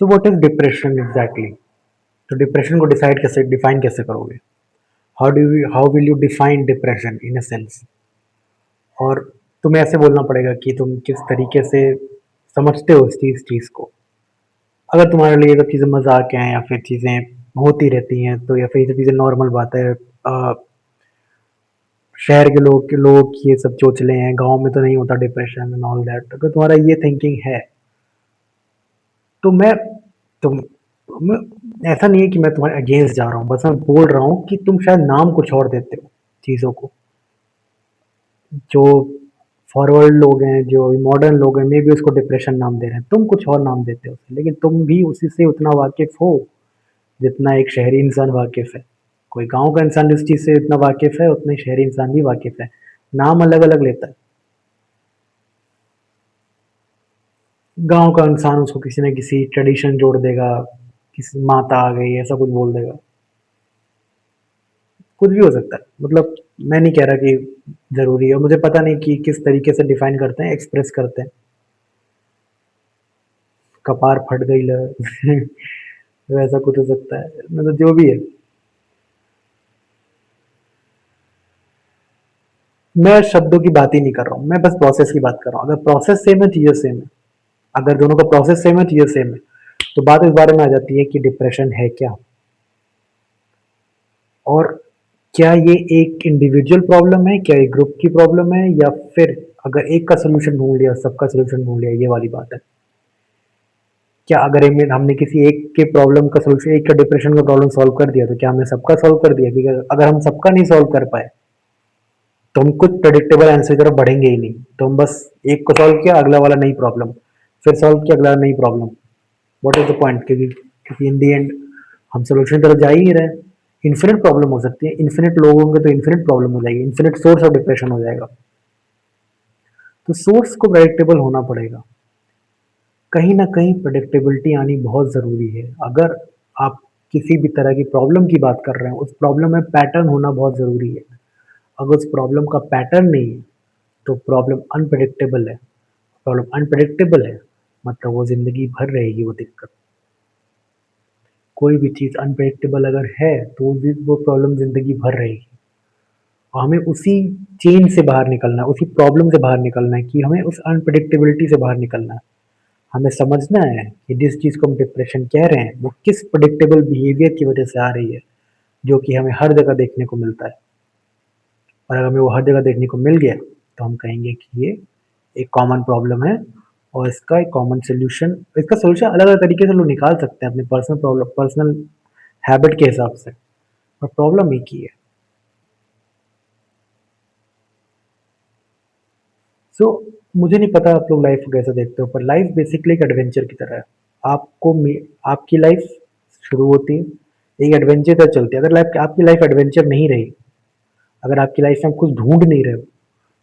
So what is depression exactly? तो depression को define कैसे करोगे? How will you define depression in a sense? और तुम्हें ऐसे बोलना पड़ेगा कि तुम किस तरीके से समझते हो इस चीज़ को। अगर तुम्हारे लिए ये सब चीज़ें मजाक हैं या फिर चीज़ें होती रहती हैं तो, या फिर ये सब चीज़ें नॉर्मल बात है, शहर के लोग ये सब चोचले हैं, गांव में तो नहीं होता डिप्रेशन एंड ऑल दैट, अगर तुम्हारा ये थिंकिंग है तो तुम मैं ऐसा नहीं है कि मैं तुम्हारे अगेंस्ट जा रहा हूँ, बस मैं बोल रहा हूँ कि तुम शायद नाम कुछ और देते हो चीज़ों को। जो फॉरवर्ड लोग हैं, जो मॉडर्न लोग हैं, मे बी उसको डिप्रेशन नाम दे रहे हैं, तुम कुछ और नाम देते हो उसे, लेकिन तुम भी उसी से उतना वाकिफ हो जितना एक शहरी इंसान वाकिफ है। कोई गांव का इंसान जिस चीज़ से इतना वाकिफ है उतना ही शहरी इंसान भी वाकिफ है। नाम अलग अलग लेता है। गांव का इंसान उसको किसी न किसी ट्रेडिशन जोड़ देगा, किसी माता आ गई ऐसा कुछ बोल देगा, कुछ भी हो सकता है। मतलब मैं नहीं कह रहा कि ज़रूरी है, मुझे पता नहीं कि किस तरीके से डिफाइन करते हैं, एक्सप्रेस करते हैं। कपार फट गई ल वैसा कुछ हो सकता है, मतलब जो भी है। मैं शब्दों की बात ही नहीं कर रहा हूँ, मैं बस प्रोसेस की बात कर रहा हूँ। अगर प्रोसेस सेम है, चीज़ें सेम है, अगर दोनों का प्रोसेस सेम है, चीज़ें सेम है, तो बात इस बारे में आ जाती है कि डिप्रेशन है क्या, और क्या ये एक इंडिविजुअल प्रॉब्लम है, क्या एक ग्रुप की प्रॉब्लम है, या फिर अगर एक का सोल्यूशन ढूंढ लिया सबका सोल्यूशन ढूंढ लिया, ये वाली बात है। क्या अगर हमने किसी एक के प्रॉब्लम का सोल्यूशन, एक का डिप्रेशन का प्रॉब्लम सॉल्व कर दिया, तो क्या हमने सबका सॉल्व कर दिया? कि अगर हम सबका नहीं सॉल्व कर पाए तो हम कुछ प्रेडिक्टेबल आंसर की तरफ बढ़ेंगे ही नहीं। तो हम बस एक को सॉल्व किया, अगला वाला नई प्रॉब्लम, फिर सॉल्व किया, अगला नई problem. What is the point? क्योंकि इन दी एंड हम सोल्यूशन की तरफ जा ही नहीं रहे। इन्फिनिट प्रॉब्लम हो सकती है, इन्फिनिट लोग होंगे तो इन्फिनिट प्रॉब्लम हो जाएगी, इन्फिनिट सोर्स ऑफ डिप्रेशन हो जाएगा। तो सोर्स को प्रेडिक्टेबल होना पड़ेगा। कहीं ना कहीं प्रेडिक्टेबिलिटी आनी बहुत ज़रूरी है। अगर आप किसी भी तरह की प्रॉब्लम की बात कर रहे हैं, उस प्रॉब्लम में पैटर्न होना बहुत ज़रूरी है। अगर उस प्रॉब्लम का पैटर्न नहीं है तो प्रॉब्लम अनप्रेडिक्टेबल है। प्रॉब्लम अनप्रेडिक्टेबल है मतलब वो ज़िंदगी भर रहेगी वो दिक्कत। कोई भी चीज़ अनप्रेडिक्टेबल अगर है तो वो प्रॉब्लम ज़िंदगी भर रहेगी। और हमें उसी चेन से बाहर निकलना है, उसी प्रॉब्लम से बाहर निकलना है, कि हमें उस अनप्रेडिक्टेबिलिटी से बाहर निकलना है। हमें समझना है कि जिस चीज़ को हम डिप्रेशन कह रहे हैं वो किस प्रेडिक्टेबल बिहेवियर की वजह से आ रही है, जो कि हमें हर जगह देखने को मिलता है। और अगर हमें वो हर जगह देखने को मिल गया तो हम कहेंगे कि ये एक कॉमन प्रॉब्लम है, और इसका एक कॉमन सोल्यूशन, इसका सोल्यूशन अलग अलग तरीके से लोग निकाल सकते हैं अपने पर्सनल प्रॉब्लम, पर्सनल हैबिट के हिसाब से, और प्रॉब्लम एक ही है। सो मुझे नहीं पता आप लोग लाइफ को कैसे देखते हो, पर लाइफ बेसिकली एक एडवेंचर की तरह है। आपको आपकी लाइफ शुरू होती है, एक एडवेंचर तक चलती है। अगर लाइफ आपकी लाइफ एडवेंचर नहीं रही, अगर आपकी लाइफ में आप कुछ ढूंढ नहीं रहे हो,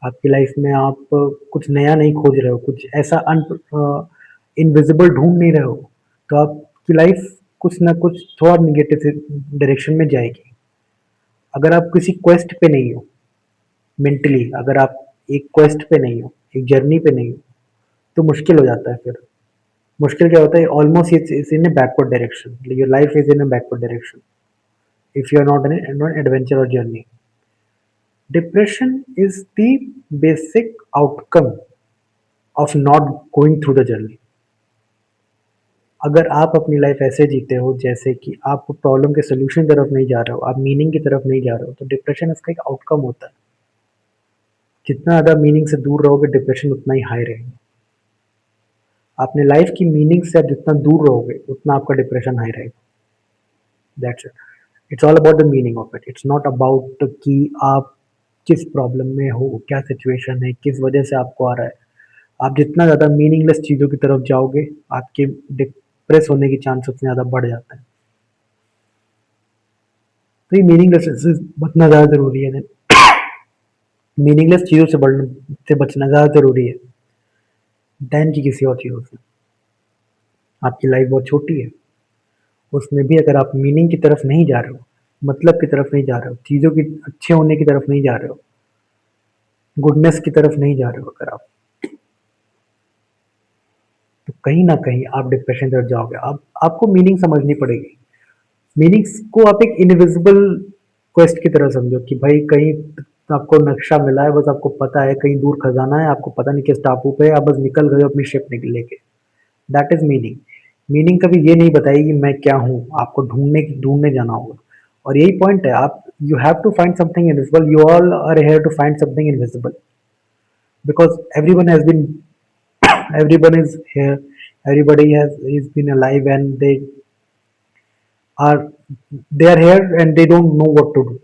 आपकी लाइफ में आप कुछ नया नहीं खोज रहे हो, कुछ ऐसा इनविजिबल ढूंढ नहीं रहे हो, तो आपकी लाइफ कुछ ना कुछ थोड़ा निगेटिव डायरेक्शन में जाएगी। अगर आप किसी क्वेस्ट पे नहीं हो, मेंटली अगर आप एक क्वेस्ट पे नहीं हो, एक जर्नी पे नहीं हो, तो मुश्किल हो जाता है फिर। मुश्किल क्या होता है? Almost it's in a backward direction, your life is in a backward direction if you are not in adventure और journey. Depression is the basic outcome of not going through the journey. अगर आप अपनी life ऐसे जीते हो जैसे कि आप प्रॉब्लम के सोल्यूशन की तरफ नहीं जा रहे हो, आप मीनिंग की तरफ नहीं जा रहे हो, तो डिप्रेशन इसका एक आउटकम होता है। जितना ज़्यादा मीनिंग से दूर रहोगे, डिप्रेशन उतना ही हाई रहेगा। अपने लाइफ की मीनिंग से आप जितना दूर रहोगे उतना आपका डिप्रेशन हाई रहेगा। That's it. It's all about the meaning of it, it's not about कि आप किस प्रॉब्लम में हो, क्या सिचुएशन है, किस वजह से आपको आ रहा है। आप जितना ज़्यादा मीनिंगलेस चीज़ों की तरफ जाओगे, आपके डिप्रेस होने की चांस उतने ज़्यादा बढ़ जाते हैं। तो ये मीनिंगलेस से बचना ज़्यादा ज़रूरी है। मीनिंगलेस चीज़ों से बचना ज़्यादा ज़रूरी है देन कि किसी और चीज़ों से। आपकी लाइफ बहुत छोटी है, उसमें भी अगर आप मीनिंग की तरफ नहीं जा रहे हो, मतलब की तरफ नहीं जा रहे हो, चीज़ों की अच्छे होने की तरफ नहीं जा रहे हो, गुडनेस की तरफ नहीं जा रहे हो, अगर आप, तो कहीं न कहीं आप डिप्रेशन की तरफ जाओगे। अब आपको मीनिंग समझनी पड़ेगी। मीनिंग्स को आप एक इनविजिबल क्वेस्ट की तरह समझो कि भाई कहीं आपको नक्शा मिला है, बस आपको पता है कहीं दूर खजाना है, आपको पता नहीं किस टापू पे है, आप बस निकल गए अपनी शिप लेके। That is meaning. मीनिंग कभी ये नहीं बताएगी मैं क्या हूँ, आपको ढूंढने जाना होगा। और यही पॉइंट है, आप you have to find something invisible, you all are here to find something invisible, because everyone is here, everybody has is been alive, and are they are here and they don't know what to do.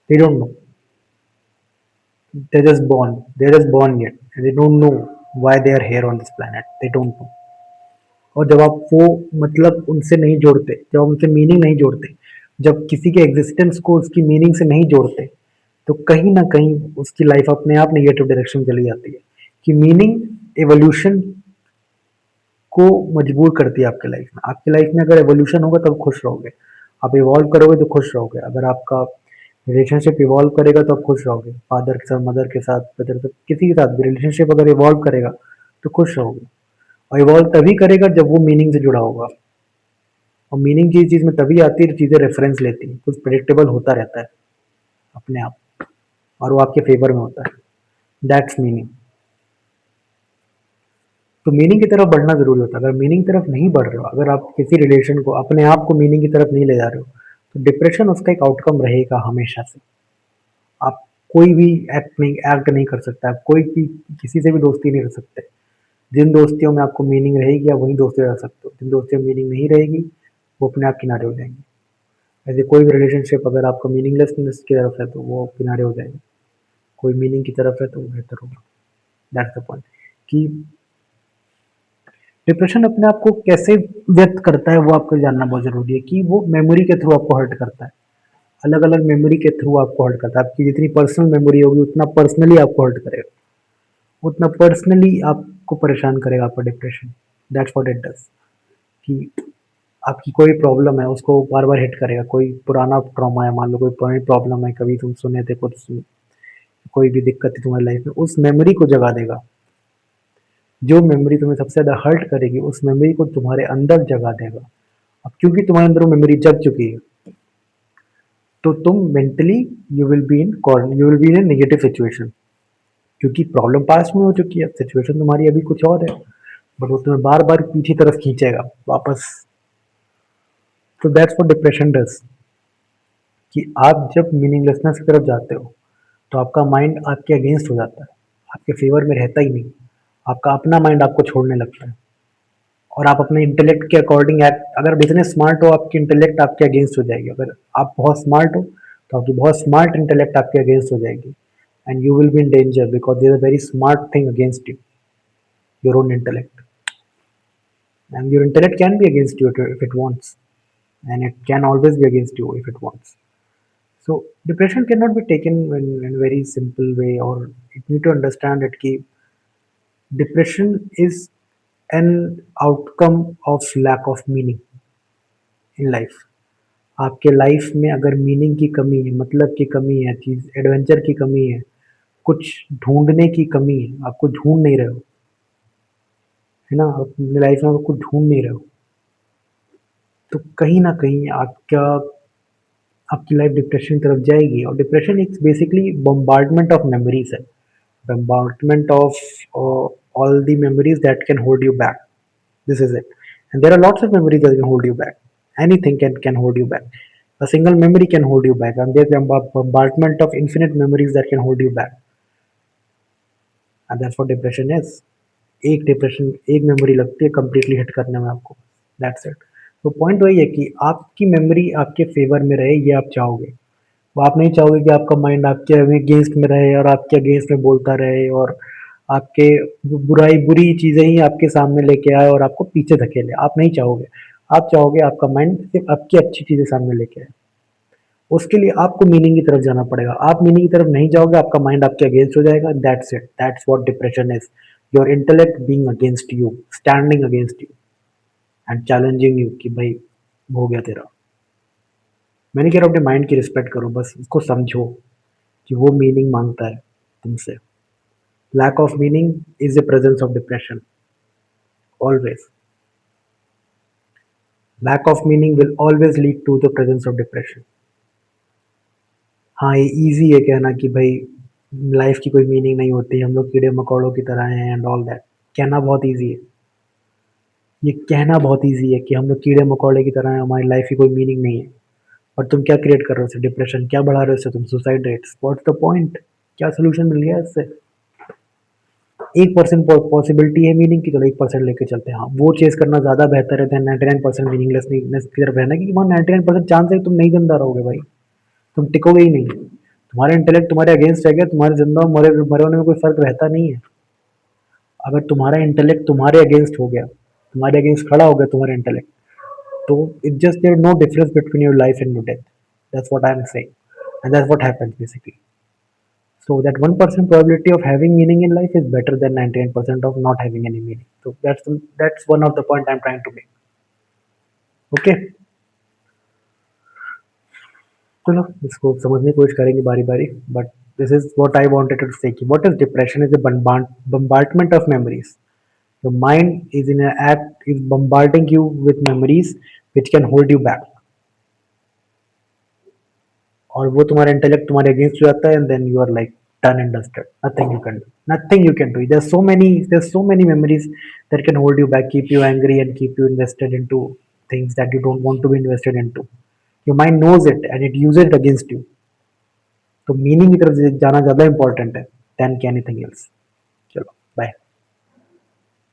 They don't know. They're just born yet, and they don't know why they are here on this planet. They don't know. और जब आप वो मतलब उनसे नहीं जोड़ते, जब आप उनसे मीनिंग नहीं जोड़ते, जब किसी के एग्जिस्टेंस को उसकी मीनिंग से नहीं जोड़ते, तो कहीं ना कहीं उसकी लाइफ अपने आप नेगेटिव डायरेक्शन चली जाती है। कि मीनिंग एवोल्यूशन को मजबूर करती है आपके लाइफ में। आपकी लाइफ में अगर एवोल्यूशन होगा तब खुश रहोगे, आप इवॉल्व करोगे तो खुश रहोगे। अगर आपका रिलेशनशिप इवॉल्व करेगा तो आप खुश रहोगे, फादर के साथ, मदर के साथ, ब्रदर के साथ, किसी के साथ भी रिलेशनशिप अगर इवॉल्व करेगा तो खुश रहोगे। और इवॉल्व तभी करेगा जब वो मीनिंग से जुड़ा होगा। और मीनिंग की चीज़ में तभी आती है चीज़ें रेफरेंस लेती हैं, कुछ प्रेडिक्टेबल होता रहता है अपने आप, और वो आपके फेवर में होता है। That's meaning. तो मीनिंग की तरफ बढ़ना ज़रूरी होता है। अगर मीनिंग की तरफ नहीं बढ़ रहे हो, अगर आप किसी रिलेशन को, अपने आप को मीनिंग की तरफ नहीं ले जा रहे हो, तो डिप्रेशन उसका एक आउटकम रहेगा हमेशा से। आप कोई भी एक्ट नहीं कर सकता, आप कोई भी किसी से भी दोस्ती नहीं कर सकते। जिन दोस्तियों में आपको मीनिंग रहेगी आप वहीं दोस्ती रख सकते हो, जिन दोस्तियों में मीनिंग नहीं रहेगी वो अपने आप किनारे हो जाएंगे। ऐसे कोई भी रिलेशनशिप अगर आपका मीनिंगलेसनेस की तरफ है तो वो किनारे हो जाएंगे, कोई मीनिंग की तरफ है तो वो बेहतर होगा। That's the point. कि डिप्रेशन अपने आप को कैसे व्यक्त करता है वो आपको जानना बहुत ज़रूरी है। कि वो मेमोरी के थ्रू आपको हर्ट करता है, अलग अलग मेमोरी के थ्रू आपको हर्ट करता है। आपकी जितनी पर्सनल मेमोरी होगी उतना पर्सनली आपको हर्ट करेगा, उतना पर्सनली आपको परेशान करेगा आपका depression. That's what it does. कि आपकी कोई प्रॉब्लम है उसको बार बार हिट करेगा। कोई पुराना ट्रॉमा है, मान लो कोई पुरानी प्रॉब्लम है, कभी तुम सुने थे कुछ, कोई भी दिक्कत थी तुम्हारी लाइफ में, उस मेमोरी को जगा देगा। जो मेमोरी तुम्हें सबसे ज़्यादा हर्ट करेगी उस मेमोरी को तुम्हारे अंदर जगा देगा। अब क्योंकि तुम्हारे अंदर वो मेमोरी जग चुकी है, तो तुम mentally you will be in negative situation, क्योंकि प्रॉब्लम पास्ट में हो चुकी है। सिचुएशन तुम्हारी अभी कुछ और है, बट वो तुम्हें बार बार पीछे तरफ खींचेगा वापस। तो दैट्स व्हाट डिप्रेशन डज। कि आप जब मीनिंगलेसनेस की तरफ जाते हो तो आपका माइंड आपके अगेंस्ट हो जाता है, आपके फेवर में रहता ही नहीं। आपका अपना माइंड आपको छोड़ने लगता है, और आप अपने इंटेलेक्ट के अकॉर्डिंग एक्ट, अगर आप इतने स्मार्ट हो आपकी इंटेलेक्ट आपके अगेंस्ट हो जाएगी। अगर आप बहुत स्मार्ट हो तो आपकी बहुत स्मार्ट इंटेलेक्ट आपके अगेंस्ट हो जाएगी, and you will be in danger because there a very smart thing against you, your own intellect. And your intellect can be against you if it wants, and it can always be against you if it wants. So depression cannot be taken in a very simple way, or you need to understand that ki depression is an outcome of lack of meaning in life. आपके life में अगर meaning की कमी है, मतलब की कमी है, चीज एडवेंचर की कमी है, कुछ ढूंढने की कमी है, आपको ढूंढ नहीं रहे हो, है ना, आप अपनी लाइफ में कुछ ढूंढ नहीं रहे हो, तो कहीं ना कहीं आपका आपकी लाइफ डिप्रेशन की तरफ जाएगी। और डिप्रेशन एक बेसिकली बम्बार्डमेंट ऑफ मेमोरीज है, bombardment of all the memories that can hold you back. This is it. And there are lots of memories that can hold you back. Anything can hold you back. A single memory can hold you back. And there's a bombardment of infinite memories that can hold you back. And that's what depression is. एक memory लगती है completely hit करने में आपको। That's it. तो point वही है कि आपकी मेमोरी आपके फेवर में रहे, ये आप चाहोगे। वो आप नहीं चाहोगे कि आपका माइंड आपके अगेंस्ट में रहे और आपके अगेंस्ट में बोलता रहे, और आपके बुरी चीज़ें ही आपके सामने लेके आए और आपको पीछे धकेले। आप नहीं चाहोगे। आप चाहोगे आपका माइंड सिर्फ आपकी अच्छी चीज़ें सामने लेके आए। उसके लिए आपको मीनिंग की तरफ जाना पड़ेगा। आप मीनिंग की तरफ नहीं जाओगे, आपका माइंड आपके अगेंस्ट हो जाएगा। That's it. That's what depression is. Your intellect being against you, standing against you and challenging you कि भाई हो गया तेरा। मैं नहीं कह रहा अपने माइंड की रिस्पेक्ट करो, बस उसको समझो कि वो मीनिंग मांगता है तुमसे। Lack of meaning is the presence of depression. Always. Lack of meaning will always lead to the presence of depression. हाँ, ये ईज़ी है कहना कि भाई लाइफ की कोई मीनिंग नहीं होती, हम लोग कीड़े-मकोड़ों की तरह हैं एंड ऑल दैट। कहना बहुत ईज़ी है। ये कहना बहुत ईज़ी है कि हम लोग कीड़े-मकोड़े की तरह हैं, हमारी लाइफ की कोई मीनिंग नहीं है। और तुम क्या क्रिएट कर रहे हो इससे? डिप्रेशन। क्या बढ़ा रहे हो इससे तुम? Suicide rates. What's the point? क्या सॉल्यूशन मिल गया इससे? 1% पॉसिबिलिटी है मीनिंग की, चलो 1% लेके चलते हैं। हाँ, वो चेज़ करना ज़्यादा बेहतर है देन 99% मीनिंगलेसनेस की तरफ रहना, क्योंकि वहाँ 99% चांस है कि तुम नहीं ज़िंदा रहोगे भाई, तुम टिकोगे ही नहीं। तुम्हारा इंटेलेक्ट तुम्हारे अगेंस्ट है क्या? तुम्हारे ज़िंदा और मरे मरे होने में कोई फ़र्क रहता नहीं है। अगर तुम्हारा इंटेलेक्ट तुम्हारे अगेंस्ट हो गया, तुम्हारे अगेंस्ट खड़ा हो गया तुम्हारा इंटेलेक्ट, तो it just there no difference between your life and your death. That's what I am saying and that's what happens basically. So that 1% probability of having meaning in life is better than 99% of not having any meaning. So that's one of the point I'm trying to make. Okay, चलो इसको समझने की कोशिश करेंगे बारी बारी. But this is what I wanted to say. What is depression? Is a bombardment of memories. Your mind is in an act is bombarding you with memories which can hold you back. और वो तुम्हारा intellect तुम्हारे against हो जाता है and then you are like done and dusted. Nothing you can do. There's so many memories that can hold you back, keep you angry and keep you invested into things that you don't want to be invested into. Your mind knows it and it uses it against you. तो meaning की तरफ जाना ज़्यादा important है then कि anything else. चलो bye.